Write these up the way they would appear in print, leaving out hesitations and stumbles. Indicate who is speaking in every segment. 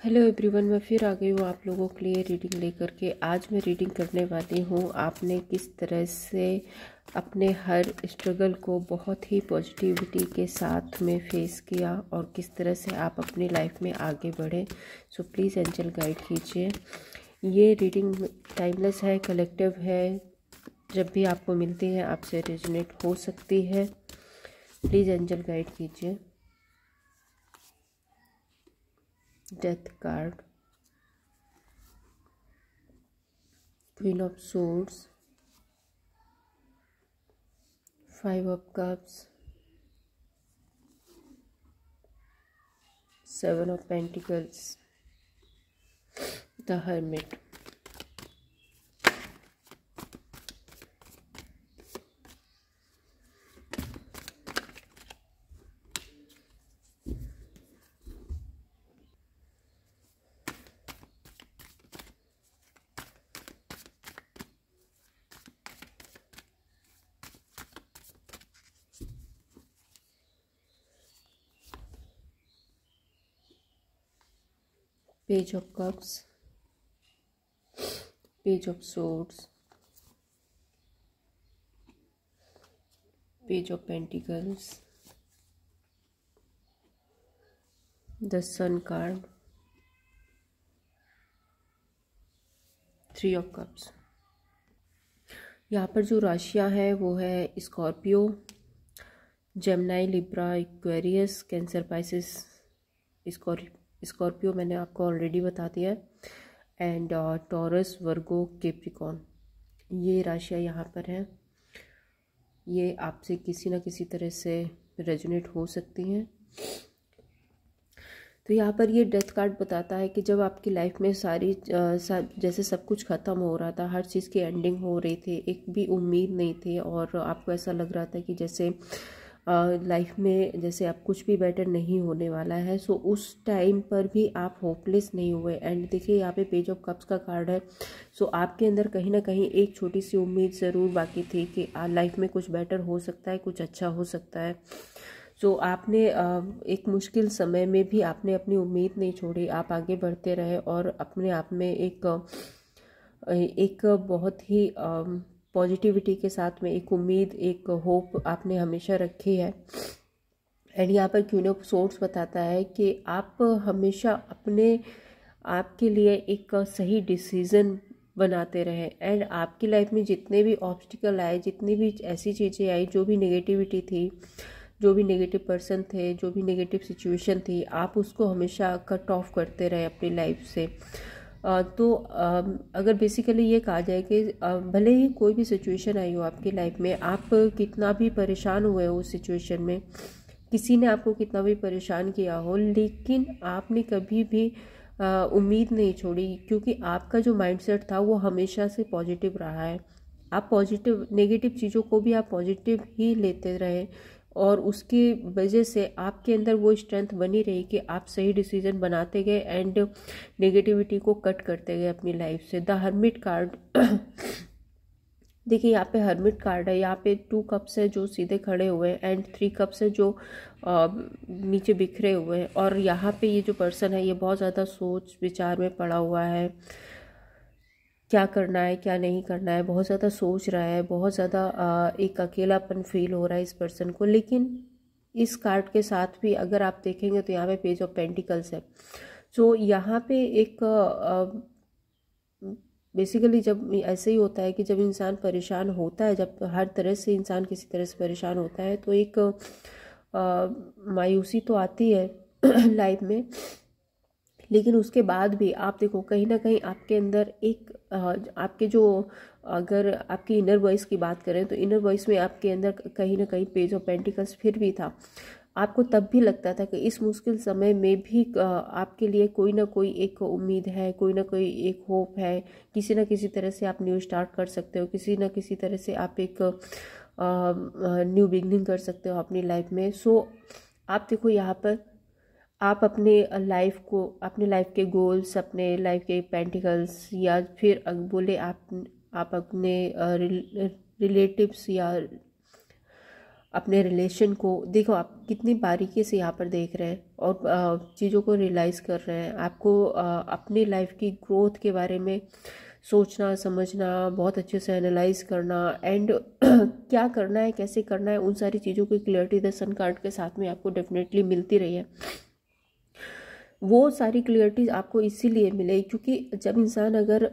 Speaker 1: Hello everyone, मैं फिर आ गई हूँ आप लोगों के लिए रीडिंग लेकर के। आज मैं रीडिंग करने वाली हूँ आपने किस तरह से अपने हर स्ट्रगल को बहुत ही पॉजिटिविटी के साथ में फेस किया और किस तरह से आप अपनी लाइफ में आगे बढ़े। सो प्लीज़ एंजल गाइड कीजिए। ये रीडिंग टाइमलेस है, कलेक्टिव है, जब भी आपको मिलती है आपसे रेजोनेट हो सकती है। प्लीज़ एंजल गाइड कीजिए। Death card, queen of swords, 5 of cups, 7 of pentacles, the hermit। Page of cups, page of swords, page of pentacles, the sun card, 3 of cups। यहाँ पर जो राशियाँ हैं वो है Scorpio, Gemini, Libra, Aquarius, cancer, Pisces. Scorpio मैंने आपको already बता दिया है, एंड टॉरस, वर्गो, कैप्रिकॉर्न। ये राशियाँ यहाँ पर हैं। ये आपसे किसी ना किसी तरह से रेजोनेट हो सकती हैं। तो यहाँ पर ये डेथ कार्ड बताता है कि जब आपकी लाइफ में जैसे सब कुछ ख़त्म हो रहा था, हर चीज़ की एंडिंग हो रही थी, एक भी उम्मीद नहीं थी और आपको ऐसा लग रहा था कि जैसे लाइफ में जैसे अब कुछ भी बेटर नहीं होने वाला है। सो उस टाइम पर भी आप होपलेस नहीं हुए। एंड देखिए यहाँ पे पेज ऑफ कप्स का कार्ड है। सो आपके अंदर कहीं ना कहीं एक छोटी सी उम्मीद ज़रूर बाकी थी कि लाइफ में कुछ बेटर हो सकता है, कुछ अच्छा हो सकता है। सो आपने एक मुश्किल समय में भी आपने अपनी उम्मीद नहीं छोड़ी, आप आगे बढ़ते रहे और अपने आप में एक बहुत ही पॉजिटिविटी के साथ में एक उम्मीद, एक होप आपने हमेशा रखी है। एंड यहाँ पर क्वीन ऑफ सोर्ड्स बताता है कि आप हमेशा अपने आपके लिए एक सही डिसीज़न बनाते रहे। एंड आपकी लाइफ में जितने भी ऑब्स्टिकल आए, जितनी भी ऐसी चीज़ें आई, जो भी नेगेटिविटी थी, जो भी नेगेटिव पर्सन थे, जो भी नेगेटिव सिचुएशन थी, आप उसको हमेशा कट ऑफ करते रहे अपनी लाइफ से। तो अगर बेसिकली ये कहा जाए कि भले ही कोई भी सिचुएशन आई हो आपकी लाइफ में, आप कितना भी परेशान हुए हो उस सिचुएशन में, किसी ने आपको कितना भी परेशान किया हो, लेकिन आपने कभी भी उम्मीद नहीं छोड़ी, क्योंकि आपका जो माइंडसेट था वो हमेशा से पॉजिटिव रहा है। आप पॉजिटिव, नेगेटिव चीज़ों को भी आप पॉजिटिव ही लेते रहे और उसकी वजह से आपके अंदर वो स्ट्रेंथ बनी रही कि आप सही डिसीजन बनाते गए एंड नेगेटिविटी को कट करते गए अपनी लाइफ से। द हर्मिट कार्ड देखिए यहाँ पे हर्मिट कार्ड है। यहाँ पे 2 कप्स है जो सीधे खड़े हुए हैं एंड 3 कप्स है जो नीचे बिखरे हुए हैं। और यहाँ पे ये जो पर्सन है ये बहुत ज़्यादा सोच विचार में पड़ा हुआ है, क्या करना है क्या नहीं करना है, बहुत ज़्यादा सोच रहा है, बहुत ज़्यादा एक अकेलापन फील हो रहा है इस पर्सन को। लेकिन इस कार्ड के साथ भी अगर आप देखेंगे तो यहाँ पे पेज ऑफ पेंटिकल्स है। सो यहाँ पे एक बेसिकली जब ऐसे ही होता है कि जब इंसान परेशान होता है, जब हर तरह से इंसान किसी तरह से परेशान होता है, तो एक मायूसी तो आती है लाइफ में। लेकिन उसके बाद भी आप देखो कहीं ना कहीं आपके अंदर एक आपके जो, अगर आपकी इनर वॉइस की बात करें तो इनर वॉइस में आपके अंदर कहीं ना कहीं पेज ऑफ पेंटिकल्स फिर भी था। आपको तब भी लगता था कि इस मुश्किल समय में भी आपके लिए कोई ना कोई एक उम्मीद है, कोई ना कोई एक होप है, किसी ना किसी तरह से आप न्यू स्टार्ट कर सकते हो, किसी ना किसी तरह से आप एक न्यू बिगनिंग कर सकते हो अपनी लाइफ में। सो आप देखो यहाँ पर आप अपने लाइफ को, अपने लाइफ के गोल्स, अपने लाइफ के पेंटिकल्स, या फिर बोले आप अपने रिलेटिव्स या अपने रिलेशन को देखो, आप कितनी बारीकी से यहाँ पर देख रहे हैं और चीज़ों को रियलाइज़ कर रहे हैं। आपको अपनी लाइफ की ग्रोथ के बारे में सोचना समझना, बहुत अच्छे से एनालाइज करना एंड क्या करना है, कैसे करना है, उन सारी चीज़ों की क्लियरिटी द सन कार्ड के साथ में आपको डेफिनेटली मिलती रही है। वो सारी क्लियरिटी आपको इसीलिए मिले क्योंकि जब इंसान अगर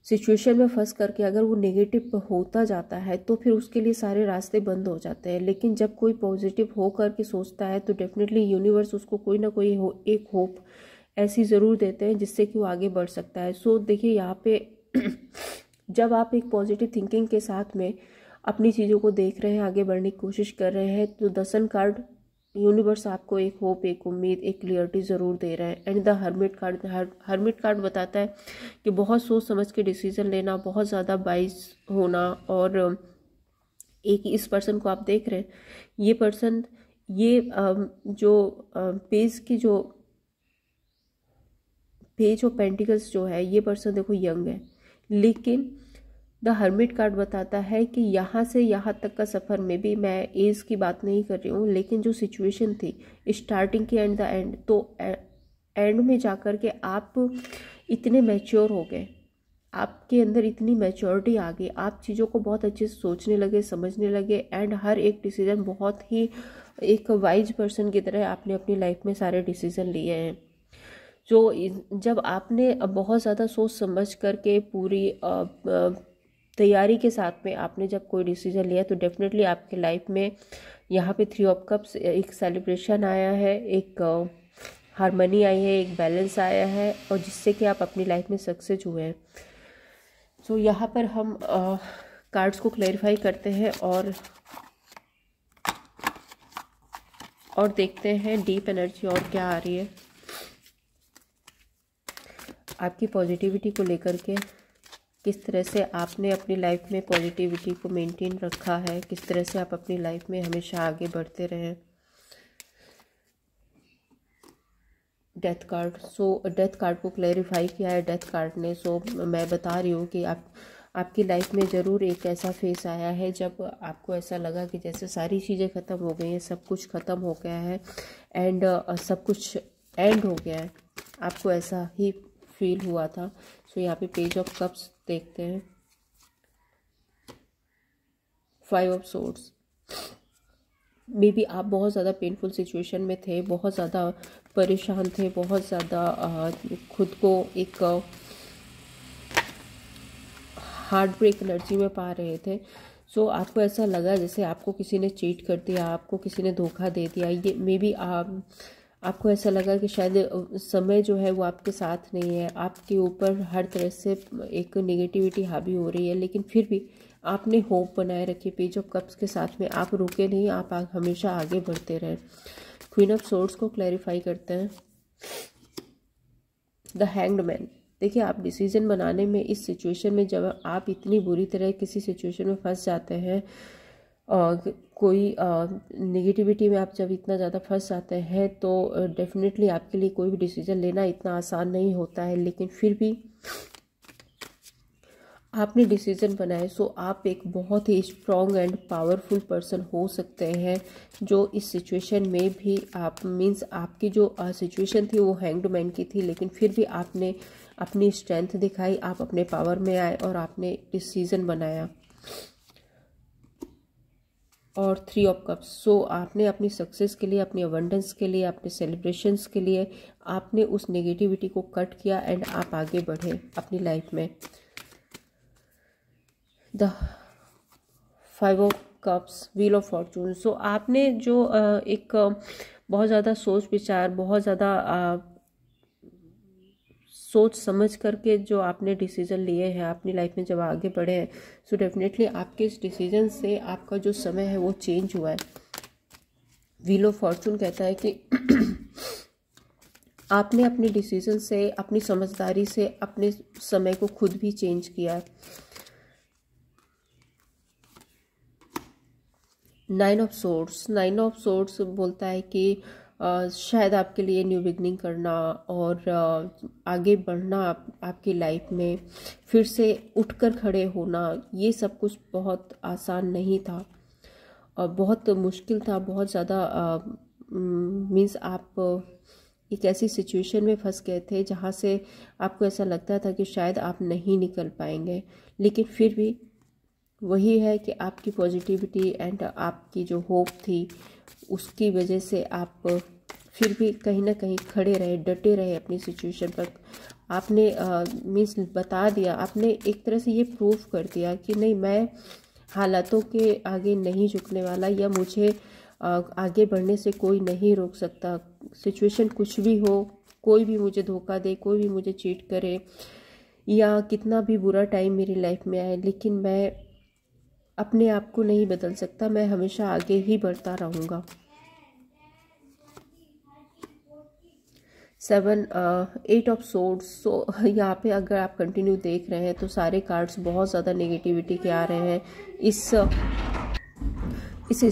Speaker 1: सिचुएशन में फंस करके अगर वो नेगेटिव होता जाता है तो फिर उसके लिए सारे रास्ते बंद हो जाते हैं। लेकिन जब कोई पॉजिटिव हो करके सोचता है तो डेफिनेटली यूनिवर्स उसको कोई ना कोई एक होप ऐसी ज़रूर देते हैं जिससे कि वो आगे बढ़ सकता है। सो देखिए यहाँ पे जब आप एक पॉजिटिव थिंकिंग के साथ में अपनी चीज़ों को देख रहे हैं, आगे बढ़ने की कोशिश कर रहे हैं, तो द सन कार्ड यूनिवर्स आपको एक होप, एक उम्मीद, एक क्लियरिटी ज़रूर दे रहा है। एंड द हर्मिट कार्ड बताता है कि बहुत सोच समझ के डिसीजन लेना, बहुत ज़्यादा वाइज होना। और एक इस पर्सन को आप देख रहे हैं, ये पर्सन ये जो पेज ऑफ पेंटिकल्स जो है, ये पर्सन देखो यंग है, लेकिन द हर्मिट कार्ड बताता है कि यहाँ से यहाँ तक का सफ़र में भी, मैं एज की बात नहीं कर रही हूँ, लेकिन जो सिचुएशन थी स्टार्टिंग की एंड द एंड, तो एंड में जाकर के आप इतने मैच्योर हो गए, आपके अंदर इतनी मैच्योरिटी आ गई, आप चीज़ों को बहुत अच्छे से सोचने लगे, समझने लगे एंड हर एक डिसीज़न बहुत ही एक वाइज पर्सन की तरह आपने अपनी लाइफ में सारे डिसीज़न लिए हैं। जो जब आपने बहुत ज़्यादा सोच समझ करके पूरी तैयारी के साथ में आपने जब कोई डिसीजन लिया तो डेफिनेटली आपके लाइफ में यहाँ पे 3 ऑफ कप्स एक सेलिब्रेशन आया है, एक हारमनी आई है, एक बैलेंस आया है और जिससे कि आप अपनी लाइफ में सक्सेस हुए हैं। सो यहाँ पर हम कार्ड्स को क्लैरिफाई करते हैं और देखते हैं डीप एनर्जी और क्या आ रही है आपकी पॉजिटिविटी को लेकर के। किस तरह से आपने अपनी लाइफ में पॉजिटिविटी को मेंटेन रखा है, किस तरह से आप अपनी लाइफ में हमेशा आगे बढ़ते रहें। Death card, so death card को क्लैरिफाई किया है डेथ कार्ड ने। सो मैं बता रही हूँ कि आपकी लाइफ में ज़रूर एक ऐसा फेस आया है जब आपको ऐसा लगा कि जैसे सारी चीज़ें ख़त्म हो गई हैं, सब कुछ ख़त्म हो गया है एंड सब कुछ एंड हो गया है, आपको ऐसा ही फील हुआ था। सो यहाँ पे पेज ऑफ कप्स देखते हैं, 5 ऑफ सोर्ड्स। मे बी आप बहुत ज़्यादा पेनफुल सिचुएशन में थे, बहुत ज़्यादा परेशान थे, बहुत ज़्यादा खुद को एक हार्ट ब्रेक एनर्जी में पा रहे थे। सो आपको ऐसा लगा जैसे आपको किसी ने चीट कर दिया, आपको किसी ने धोखा दे दिया। ये मे बी आपको ऐसा लगा कि शायद समय जो है वो आपके साथ नहीं है, आपके ऊपर हर तरह से एक नेगेटिविटी हावी हो रही है, लेकिन फिर भी आपने होप बनाए रखी। पेज ऑफ कप्स के साथ में आप रुके नहीं, आप हमेशा आगे बढ़ते रहे। क्वीन ऑफ सोर्ड्स को क्लैरिफाई करते हैं, द हैंग्ड मैन। देखिए, आप डिसीजन बनाने में इस सिचुएशन में जब आप इतनी बुरी तरह किसी सिचुएशन में फंस जाते हैं, कोई नेगेटिविटी में आप जब इतना ज़्यादा फंस जाते हैं तो डेफिनेटली आपके लिए कोई भी डिसीजन लेना इतना आसान नहीं होता है, लेकिन फिर भी आपने डिसीजन बनाए। सो आप एक बहुत ही स्ट्रॉन्ग एंड पावरफुल पर्सन हो सकते हैं जो इस सिचुएशन में भी आप मीन्स आपकी जो सिचुएशन थी वो हैंग्ड मैन की थी, लेकिन फिर भी आपने अपनी स्ट्रेंथ दिखाई, आप अपने पावर में आए और आपने डिसीजन बनाया। और 3 ऑफ कप्स, सो आपने अपनी सक्सेस के लिए, अपनी अबंडेंस के लिए, अपने सेलिब्रेशंस के लिए आपने उस नेगेटिविटी को कट किया एंड आप आगे बढ़े अपनी लाइफ में। The 5 of cups, wheel of fortune. So आपने जो एक बहुत ज़्यादा सोच विचार, बहुत ज़्यादा सोच समझ करके जो आपने डिसीजन लिए हैं अपनी लाइफ में जब आगे बढ़े हैं, सो डेफिनेटली आपके इस डिसीजन से आपका जो समय है वो चेंज हुआ है। व्हील ऑफ फॉर्चून कहता है कि आपने अपने डिसीजन से, अपनी समझदारी से अपने समय को खुद भी चेंज किया है। 9 ऑफ सोर्ड्स, 9 ऑफ सोर्ड्स बोलता है कि शायद आपके लिए न्यू बिगनिंग करना और आगे बढ़ना आपकी लाइफ में, फिर से उठकर खड़े होना, ये सब कुछ बहुत आसान नहीं था बहुत मुश्किल था, बहुत ज़्यादा मीन्स आप एक ऐसी सिचुएशन में फंस गए थे जहाँ से आपको ऐसा लगता था कि शायद आप नहीं निकल पाएंगे, लेकिन फिर भी वही है कि आपकी पॉजिटिविटी एंड आपकी जो होप थी उसकी वजह से आप फिर भी कहीं ना कहीं खड़े रहे, डटे रहे अपनी सिचुएशन पर। आपने मीन्स बता दिया, आपने एक तरह से ये प्रूव कर दिया कि नहीं, मैं हालातों के आगे नहीं झुकने वाला, या मुझे आगे बढ़ने से कोई नहीं रोक सकता। सिचुएशन कुछ भी हो, कोई भी मुझे धोखा दे, कोई भी मुझे चीट करे, या कितना भी बुरा टाइम मेरी लाइफ में आए, लेकिन मैं अपने आप को नहीं बदल सकता, मैं हमेशा आगे ही बढ़ता रहूँगा। 8 ऑफ सोर्ड्स। सो यहाँ पे अगर आप कंटिन्यू देख रहे हैं तो सारे कार्ड्स बहुत ज़्यादा नेगेटिविटी के आ रहे हैं। इस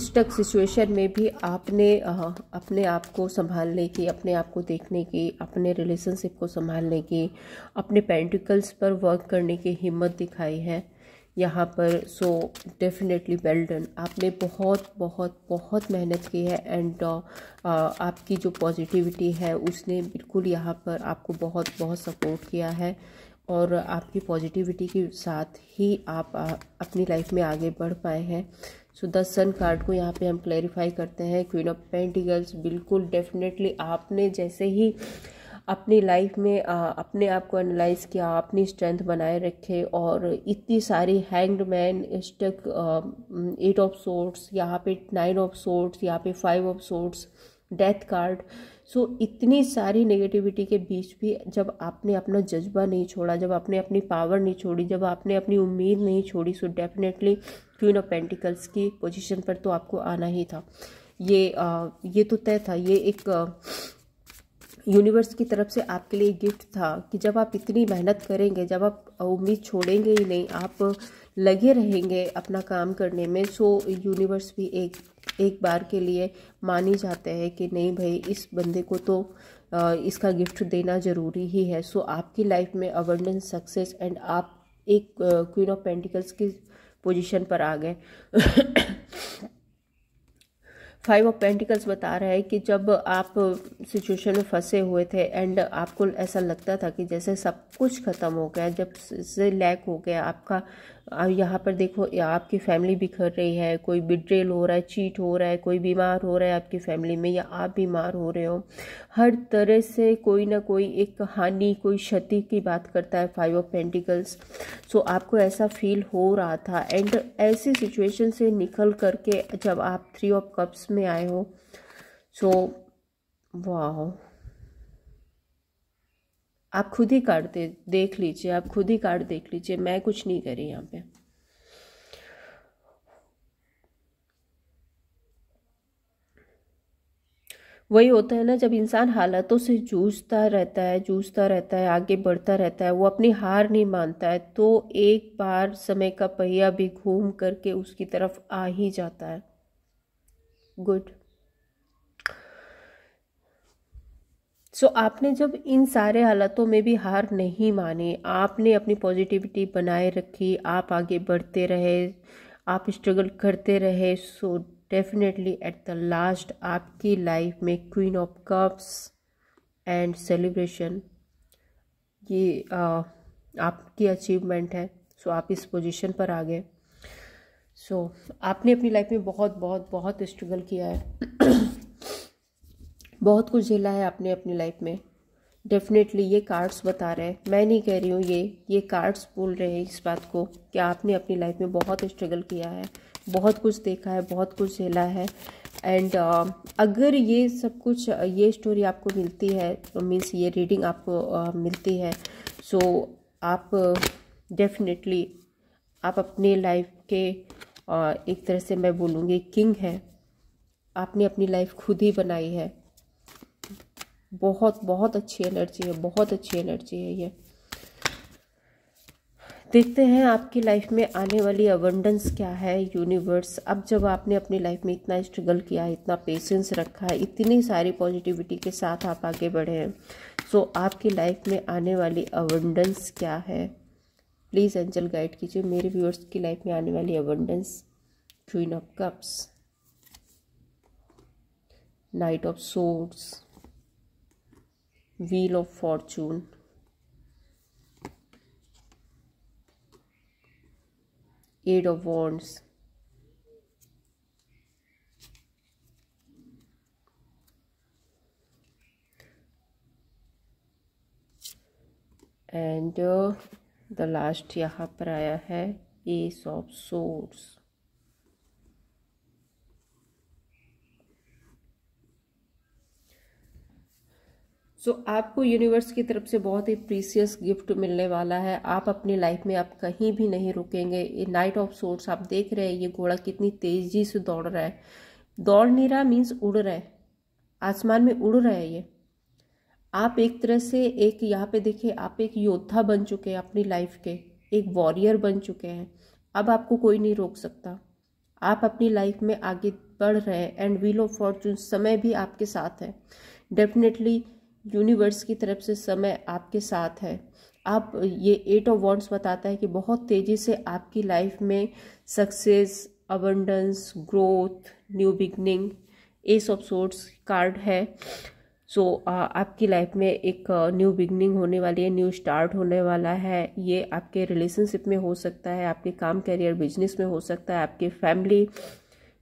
Speaker 1: स्टक सिचुएशन में भी आपने अपने आप को संभालने की, अपने आप को देखने की, अपने रिलेशनशिप को संभालने की, अपने पेंटिकल्स पर वर्क करने की हिम्मत दिखाई है यहाँ पर। सो डेफिनेटली वेल डन, आपने बहुत बहुत बहुत मेहनत की है एंड आपकी जो पॉजिटिविटी है उसने बिल्कुल यहाँ पर आपको बहुत बहुत सपोर्ट किया है, और आपकी पॉजिटिविटी के साथ ही आप अपनी लाइफ में आगे बढ़ पाए हैं। सो 10 सन कार्ड को यहाँ पे हम क्लैरिफाई करते हैं। क्वीन ऑफ पेंटिकल्स, बिल्कुल डेफिनेटली आपने जैसे ही अपनी लाइफ में अपने आप को एनालाइज किया, अपनी स्ट्रेंथ बनाए रखे, और इतनी सारी hanged man, stuck, 8 of swords, यहाँ पे 9 ऑफ सोर्ड्स, यहाँ पे 5 of swords, death card. So इतनी सारी नेगेटिविटी के बीच भी जब आपने अपना जज्बा नहीं छोड़ा, जब आपने अपनी पावर नहीं छोड़ी, जब आपने अपनी उम्मीद नहीं छोड़ी, so definitely queen of pentacles की पोजीशन पर तो आपको आना ही था। ये तो तय था, ये एक यूनिवर्स की तरफ से आपके लिए गिफ्ट था कि जब आप इतनी मेहनत करेंगे, जब आप उम्मीद छोड़ेंगे ही नहीं, आप लगे रहेंगे अपना काम करने में, सो यूनिवर्स भी एक बार के लिए मान ही जाते हैं कि नहीं भाई, इस बंदे को तो इसका गिफ्ट देना ज़रूरी ही है। सो आपकी लाइफ में अबंडेंस, सक्सेस एंड आप एक क्वीन ऑफ पेंटिकल्स की पोजीशन पर आ गए। 5 ऑफ पेंटिकल्स बता रहा है कि जब आप सिचुएशन में फंसे हुए थे एंड आपको ऐसा लगता था कि जैसे सब कुछ ख़त्म हो गया, जब से लैक हो गया आपका, यहाँ पर देखो आपकी फैमिली बिखर रही है, कोई बिट्रेल हो रहा है, चीट हो रहा है, कोई बीमार हो रहा है आपकी फैमिली में, या आप बीमार हो रहे हो, हर तरह से कोई ना कोई एक हानि, कोई क्षति की बात करता है 5 ऑफ पेंटिकल्स। सो आपको ऐसा फील हो रहा था, एंड ऐसी सिचुएशन से निकल करके जब आप 3 ऑफ कप्स में आए हो, सो वाह, आप खुद ही कार्ड देख लीजिए, आप खुद ही कार्ड देख लीजिए, मैं कुछ नहीं करी यहाँ पे। वही होता है ना, जब इंसान हालातों से जूझता रहता है, आगे बढ़ता रहता है, वो अपनी हार नहीं मानता है, तो एक बार समय का पहिया भी घूम करके उसकी तरफ आ ही जाता है। गुड। सो आपने जब इन सारे हालातों में भी हार नहीं मानी, आपने अपनी पॉजिटिविटी बनाए रखी, आप आगे बढ़ते रहे, आप स्ट्रगल करते रहे, so definitely at the last आपकी लाइफ में queen of cups and celebration, ये आपकी अचीवमेंट है। सो आप इस पोजीशन पर आ गए। सो आपने अपनी लाइफ में बहुत बहुत बहुत स्ट्रगल किया है। बहुत कुछ झेला है आपने अपनी लाइफ में। डेफिनेटली ये कार्ड्स बता रहे हैं, मैं नहीं कह रही हूँ, ये कार्ड्स बोल रहे हैं इस बात को कि आपने अपनी लाइफ में बहुत स्ट्रगल किया है, बहुत कुछ देखा है, बहुत कुछ झेला है। एंड अगर ये सब कुछ, ये स्टोरी आपको मिलती है, मीन्स ये रीडिंग आपको मिलती है, सो आप डेफिनेटली आप अपने लाइफ के एक तरह से मैं बोलूँगी किंग है। आपने अपनी लाइफ खुद ही बनाई है। बहुत बहुत अच्छी एनर्जी है, बहुत अच्छी एनर्जी है ये। देखते हैं आपकी लाइफ में आने वाली अबंडेंस क्या है यूनिवर्स। अब जब आपने अपनी लाइफ में इतना स्ट्रगल किया है, इतना पेशेंस रखा है, इतनी सारी पॉजिटिविटी के साथ आप आगे बढ़े हैं, सो आपकी लाइफ में आने वाली अबंडेंस क्या है, प्लीज़ एंजल गाइड कीजिए मेरे व्यूअर्स की लाइफ में आने वाली abundance. Queen of cups, knight of swords, wheel of fortune, eight of wands, and the last यहाँ पर आया है एस ऑफ सोर्ड्स। सो आपको यूनिवर्स की तरफ से बहुत ही प्रीसियस गिफ्ट मिलने वाला है। आप अपनी लाइफ में आप कहीं भी नहीं रुकेंगे। ये नाइट ऑफ सोर्ड्स आप देख रहे हैं, ये घोड़ा कितनी तेजी से दौड़ रहा है। दौड़ नहीं रहा मीन्स उड़ रहा है, आसमान में उड़ रहा है ये। आप एक तरह से एक यहाँ पे देखिए, आप एक योद्धा बन चुके हैं अपनी लाइफ के, एक वॉरियर बन चुके हैं। अब आपको कोई नहीं रोक सकता। आप अपनी लाइफ में आगे बढ़ रहे हैं एंड व्हील ऑफ फॉर्चून, समय भी आपके साथ है। डेफिनेटली यूनिवर्स की तरफ से समय आपके साथ है। आप ये एट ऑफ वॉन्ड्स बताता है कि बहुत तेज़ी से आपकी लाइफ में success, abundance, growth, new beginning, S of swords card है। सो आपकी लाइफ में एक न्यू बिगनिंग होने वाली है, न्यू स्टार्ट होने वाला है। ये आपके रिलेशनशिप में हो सकता है, आपके काम, करियर, बिजनेस में हो सकता है, आपके फैमिली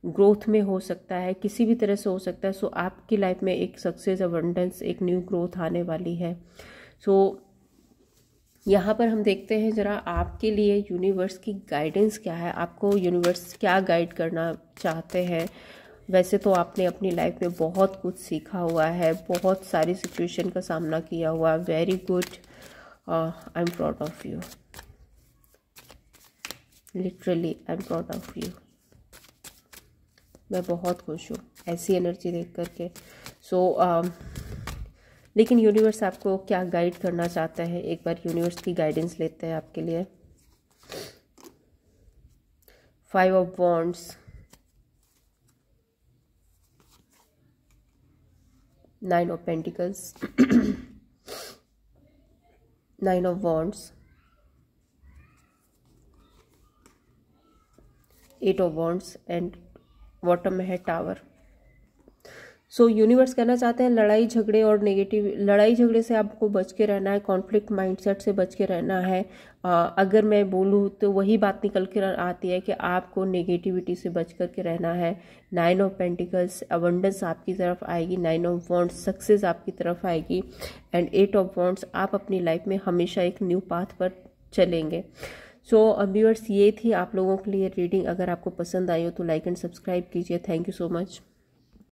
Speaker 1: ग्रोथ में हो सकता है, किसी भी तरह से हो सकता है। सो आपकी लाइफ में एक सक्सेस, अबंडेंस, एक न्यू ग्रोथ आने वाली है। सो यहाँ पर हम देखते हैं जरा आपके लिए यूनिवर्स की गाइडेंस क्या है, आपको यूनिवर्स क्या गाइड करना चाहते हैं। वैसे तो आपने अपनी लाइफ में बहुत कुछ सीखा हुआ है, बहुत सारी सिचुएशन का सामना किया हुआ है। Very good, I am proud of you, literally I am proud of you. मैं बहुत खुश हूँ ऐसी एनर्जी देख करके। सो लेकिन यूनिवर्स आपको क्या गाइड करना चाहता है, एक बार यूनिवर्स की गाइडेंस लेते हैं आपके लिए। 5 of wands, 9 of pentacles, 9 of wands, 8 of wands and bottom में है टावर। सो यूनिवर्स कहना चाहते हैं लड़ाई झगड़े और नेगेटिव, लड़ाई झगड़े से आपको बच के रहना है, कॉन्फ्लिक्ट माइंडसेट से बच के रहना है। अगर मैं बोलूँ तो वही बात निकल कर आती है कि आपको नेगेटिविटी से बच कर के रहना है। 9 ऑफ पेंटिकल्स, अबंडेंस आपकी तरफ आएगी। 9 ऑफ वॉन्ड्स, सक्सेस आपकी तरफ आएगी। एंड 8 ऑफ वॉन्ड्स, आप अपनी लाइफ में हमेशा एक न्यू पाथ पर चलेंगे। सो व्यूअर्स, ये थी आप लोगों के लिए रीडिंग। अगर आपको पसंद आई हो तो लाइक एंड सब्सक्राइब कीजिए। Thank you so much.